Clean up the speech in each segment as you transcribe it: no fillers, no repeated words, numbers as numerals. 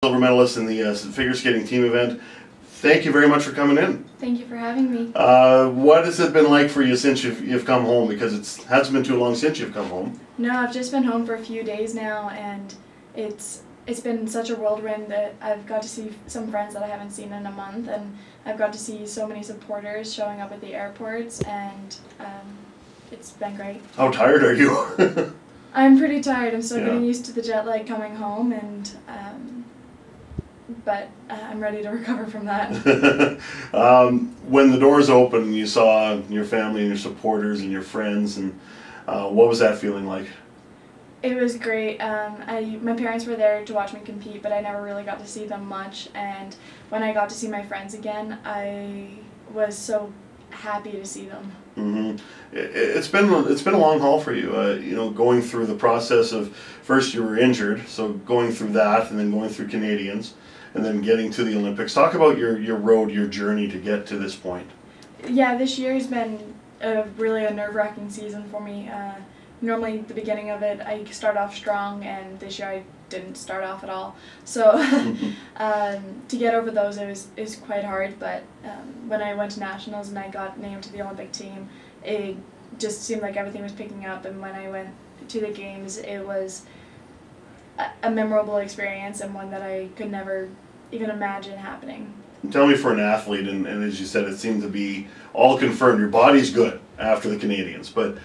Silver medalist in the figure skating team event. Thank you very much for coming in. Thank you for having me. What has it been like for you since you've come home? Because it hasn't been too long since you've come home. No, I've just been home for a few days now, and it's been such a whirlwind that I've got to see some friends that I haven't seen in a month, and I've got to see so many supporters showing up at the airports, and it's been great. How tired are you? I'm pretty tired. I'm still getting used to the jet lag coming home, and but I'm ready to recover from that. When the doors opened and you saw your family and your supporters and your friends, and what was that feeling like? It was great. My parents were there to watch me compete, but I never really got to see them much. And when I got to see my friends again, I was so happy to see them. Mm-hmm. It's been a long haul for you. You know, going through the process of first you were injured, so going through that, and then going through Canadians, and then getting to the Olympics. Talk about your road, your journey to get to this point. Yeah, this year has been really a nerve-wracking season for me. Normally, at the beginning of it, I start off strong, and this year I didn't start off at all. So to get over those, it was quite hard. But when I went to nationals and I got named to the Olympic team, it just seemed like everything was picking up. And when I went to the games, it was a memorable experience and one that I could never even imagine happening. Tell me, for an athlete, and as you said, it seemed to be all confirmed. Your body's good after the Canadians, but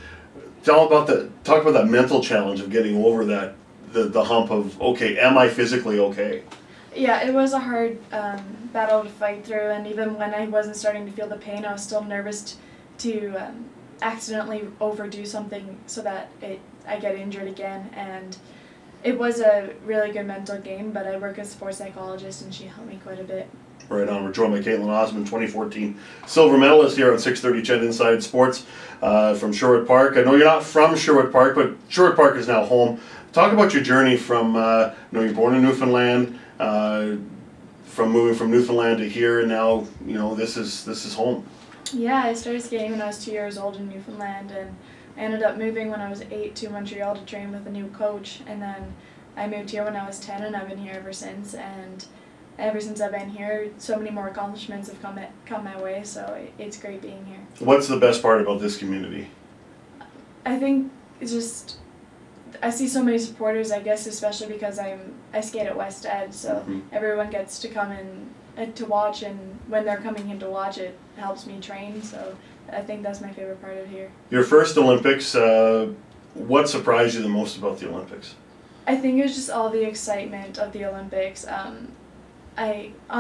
talk about that mental challenge of getting over that the hump of, okay, am I physically okay? Yeah, it was a hard battle to fight through, and even when I wasn't starting to feel the pain, I was still nervous to accidentally overdo something so that I get injured again. And it was a really good mental game, but I work with a sports psychologist, and she helped me quite a bit. Right on. We're joined by Kaetlyn Osmond, 2014 silver medalist here on 6:30 CHED Inside Sports from Sherwood Park. I know you're not from Sherwood Park, but Sherwood Park is now home. Talk about your journey from, you're born in Newfoundland, from moving from Newfoundland to here, and now, this is home. Yeah, I started skating when I was 2 years old in Newfoundland, and I ended up moving when I was 8 to Montreal to train with a new coach, and then I moved here when I was 10, and I've been here ever since. And ever since I've been here, so many more accomplishments have come my way, so it's great being here. What's the best part about this community? I think it's just, I see so many supporters, I guess, especially because I skate at West Ed, so everyone gets to come in to watch, and when they're coming in to watch, it helps me train, so I think that's my favorite part of here. Your first Olympics, what surprised you the most about the Olympics? I think it was just all the excitement of the Olympics. On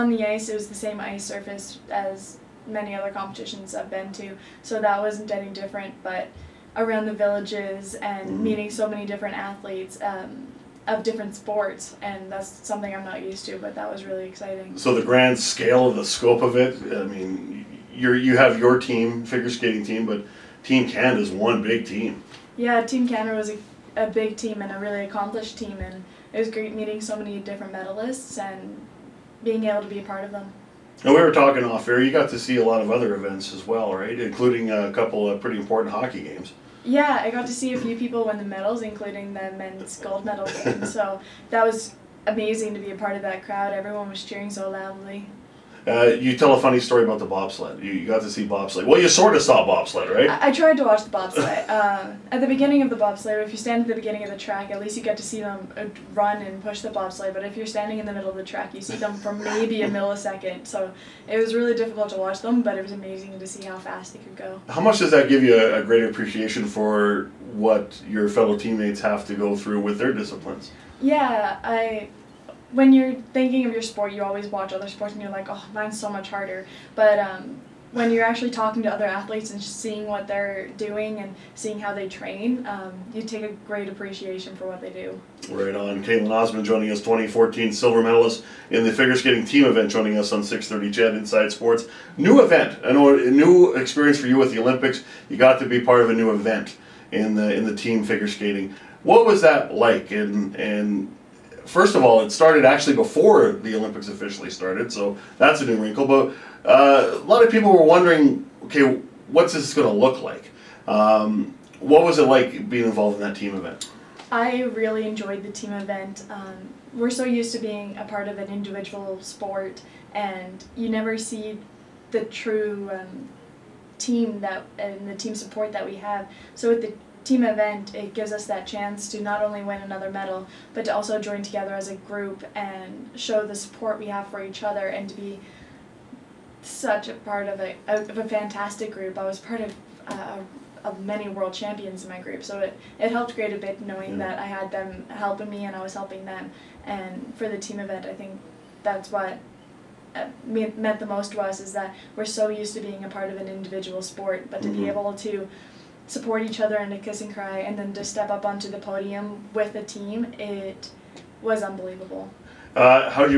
the ice, it was the same ice surface as many other competitions I've been to, so that wasn't any different, but around the villages and meeting so many different athletes of different sports, and that's something I'm not used to, but that was really exciting. So the grand scale of the scope of it, I mean, you have your team, figure skating team, but Team Canada is one big team. Yeah, Team Canada was a big team and a really accomplished team, and it was great meeting so many different medalists and being able to be a part of them. And we were talking off air, you got to see a lot of other events as well, right? Including a couple of pretty important hockey games. Yeah, I got to see a few people win the medals, including the men's gold medal game, so that was amazing to be a part of that crowd. Everyone was cheering so loudly. You tell a funny story about the bobsled. You got to see bobsled. Well, you sort of saw bobsled, right? I tried to watch the bobsled. At the beginning of the bobsled, if you stand at the beginning of the track, at least you get to see them run and push the bobsled. But if you're standing in the middle of the track, you see them for maybe a millisecond. So it was really difficult to watch them, but it was amazing to see how fast they could go. How much does that give you a greater appreciation for what your fellow teammates have to go through with their disciplines? Yeah, when you're thinking of your sport, you always watch other sports and you're like, oh, mine's so much harder. But when you're actually talking to other athletes and just seeing what they're doing and seeing how they train, you take a great appreciation for what they do. Right on. Kaetlyn Osmond joining us, 2014 silver medalist in the figure skating team event, joining us on 6:30 CHED Inside Sports. New event. I know, a new experience for you with the Olympics. You got to be part of a new event in the team figure skating. What was that like? And first of all, it started actually before the Olympics officially started, so that's a new wrinkle. But a lot of people were wondering, okay, what's this going to look like? What was it like being involved in that team event? I really enjoyed the team event. we're so used to being a part of an individual sport, and you never see the true team and the team support that we have. So with the team event, it gives us that chance to not only win another medal, but to also join together as a group and show the support we have for each other, and to be such a part of a fantastic group. I was part of many world champions in my group, so it helped great a bit knowing that I had them helping me and I was helping them. And for the team event, I think that's what meant the most to us, is that we're so used to being a part of an individual sport, but to be able to support each other and to kiss and cry, and then to step up onto the podium with a team, it was unbelievable. How did you